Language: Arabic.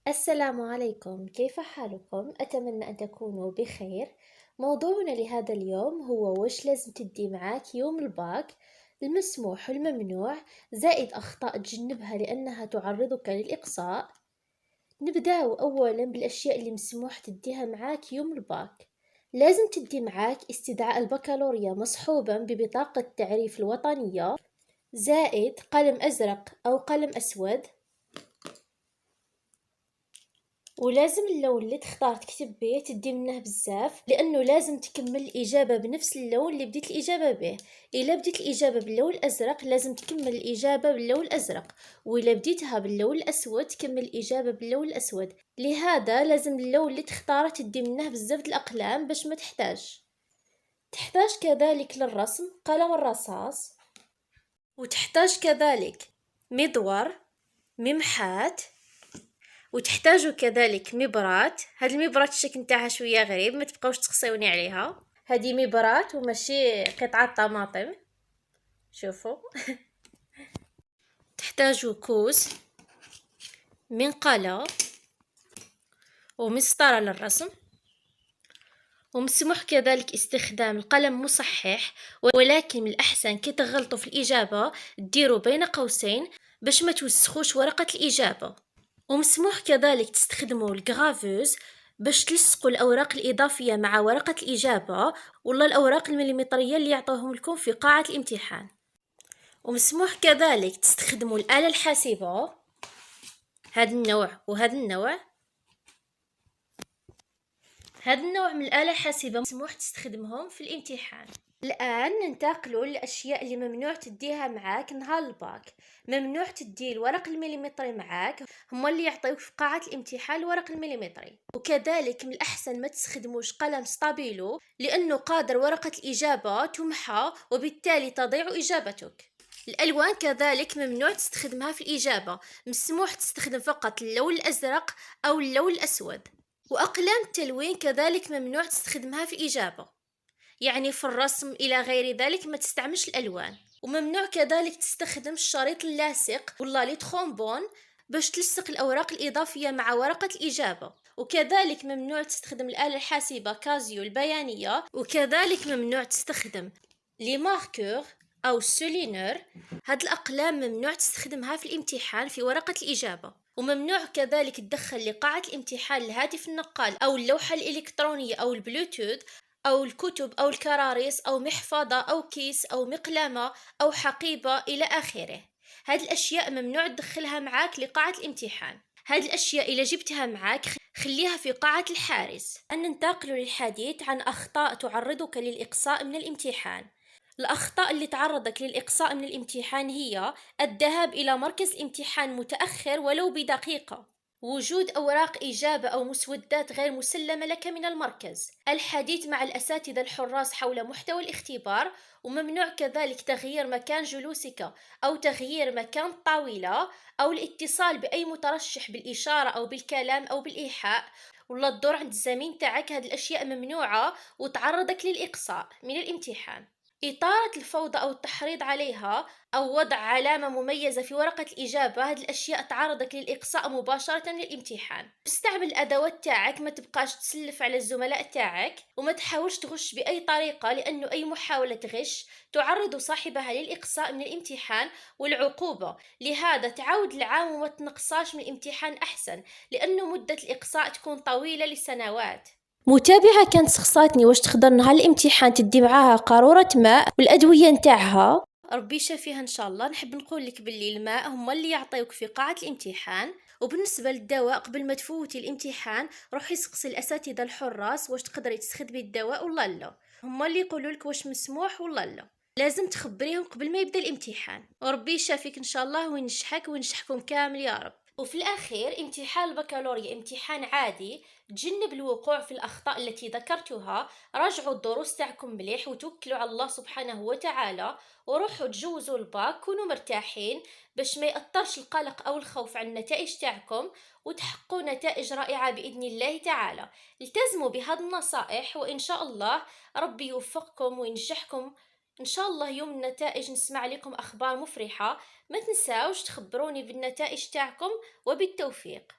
السلام عليكم، كيف حالكم؟ أتمنى أن تكونوا بخير. موضوعنا لهذا اليوم هو وش لازم تدي معاك يوم الباك، المسموح والممنوع، زائد أخطاء تجنبها لأنها تعرضك للإقصاء. نبدأ أولا بالأشياء اللي مسموح تديها معاك يوم الباك. لازم تدي معاك استدعاء البكالوريا مصحوبا ببطاقة التعريف الوطنية، زائد قلم أزرق أو قلم أسود. ولازم اللون اللي تختار تكتب بيه تدي منه بزاف، لأنه لازم تكمل الإجابة بنفس اللون اللي بديت الإجابة به. إلا بديت الإجابة باللون الأزرق لازم تكمل الإجابة باللون الأزرق، وإلا بديتها باللون الأسود تكمل الإجابة باللون الأسود. لهذا لازم اللون اللي تختاره تدي منه بزاف الأقلام باش ما تحتاج كذلك للرسم قلم الرصاص، وتحتاج كذلك مدور، ممحات، وتحتاجوا كذلك مبرات. هاد المبرات الشكل نتاعها شويه غريب، ما تبقاوش تقصيوني عليها. هذه مبرات وماشي قطعه طماطم، شوفوا. تحتاجوا كوس، منقله، ومسطره للرسم. ومسموح كذلك استخدام القلم مصحح، ولكن من الأحسن كي تغلطوا في الإجابة ديروا بين قوسين باش ما توسخوش ورقة الإجابة. ومسموح كذلك تستخدموا الغرافوز باش تلصقوا الأوراق الإضافية مع ورقة الإجابة، ولا الأوراق المليمترية اللي يعطوهم لكم في قاعة الامتحان. ومسموح كذلك تستخدموا الآلة الحاسبة، هذا النوع وهذا النوع. هذا النوع من الآلة الحاسبة مسموح تستخدمهم في الامتحان. الآن ننتقلوا للأشياء اللي ممنوع تديها معاك نهار الباك. ممنوع تدي الورق المليمتري معاك، هما اللي يعطيوك في قاعة الامتحان الورق المليمتري. وكذلك من الأحسن ما تستخدموش قلم ستابيلو، لأنه قادر ورقة الإجابة تمحى وبالتالي تضيع إجابتك. الألوان كذلك ممنوع تستخدمها في الإجابة، مسموح تستخدم فقط اللون الأزرق أو اللون الأسود. وأقلام التلوين كذلك ممنوع تستخدمها في الإجابة، يعني في الرسم إلى غير ذلك ما تستعملش الألوان. وممنوع كذلك تستخدم الشريط اللاصق ولا لي ترومبون باش تلصق الأوراق الإضافية مع ورقة الإجابة. وكذلك ممنوع تستخدم الآلة الحاسبة كازيو البيانية، وكذلك ممنوع تستخدم لي ماركور أو سولينور. هاد الأقلام ممنوع تستخدمها في الامتحان في ورقة الإجابة. وممنوع كذلك تدخل لقاعة الامتحان الهاتف النقال أو اللوحة الإلكترونية أو البلوتوث أو الكتب أو الكراريس أو محفظة أو كيس أو مقلمة أو حقيبة إلى آخره. هذه الأشياء ممنوع تدخلها معاك لقاعة الامتحان. هذه الأشياء إذا جبتها معاك خليها في قاعة الحارس. أن ننتقل للحديث عن أخطاء تعرضك للإقصاء من الامتحان. الأخطاء اللي تعرضك للإقصاء من الامتحان هي الذهاب إلى مركز الامتحان متأخر ولو بدقيقة، وجود أوراق إجابة أو مسودات غير مسلمة لك من المركز، الحديث مع الأساتذة الحراس حول محتوى الاختبار. وممنوع كذلك تغيير مكان جلوسك أو تغيير مكان الطاولة أو الاتصال بأي مترشح بالإشارة أو بالكلام أو بالإيحاء، ولا الدور عند الزميل تاعك. هذه الأشياء ممنوعة وتعرضك للإقصاء من الامتحان. إثارة الفوضى أو التحريض عليها أو وضع علامة مميزة في ورقة الإجابة، هذه الأشياء تعرضك للإقصاء مباشرة من الامتحان. استعمل الأدوات تاعك، ما تبقاش تسلف على الزملاء تاعك، وما تحاولش تغش بأي طريقة، لأنه أي محاولة غش تعرض صاحبها للإقصاء من الامتحان والعقوبة. لهذا تعاود العام وما تنقصاش من الامتحان أحسن، لأنه مدة الإقصاء تكون طويلة لسنوات. متابعة كانت سخصاتني واش تقدر نهار الامتحان تدي معاها قارورة ماء والأدوية نتاعها، ربي يشافيها ان شاء الله. نحب نقول لك باللي الماء هما اللي يعطيوك في قاعة الامتحان. وبالنسبة للدواء، قبل ما تفوتي الامتحان روحي سقسي الأساتذة الحراس واش تقدري تستخدمي الدواء ولا لا، هما اللي يقولوا لك واش مسموح ولا لا. لازم تخبريهم قبل ما يبدا الامتحان. وربي يشافيك ان شاء الله وينجحك وينجحكم كامل يا رب. وفي الأخير، امتحان البكالوريا امتحان عادي، تجنب الوقوع في الأخطاء التي ذكرتها. راجعوا الدروس تاعكم مليح وتوكلوا على الله سبحانه وتعالى، وروحوا تجوزوا الباك. كونوا مرتاحين باش ما يأثرش القلق أو الخوف على النتائج تاعكم، وتحققوا نتائج رائعة بإذن الله تعالى. التزموا بهذه النصائح وإن شاء الله ربي يوفقكم وينجحكم. إن شاء الله يوم النتائج نسمع لكم أخبار مفرحة. ما تنساوش تخبروني بالنتائج تاعكم، وبالتوفيق.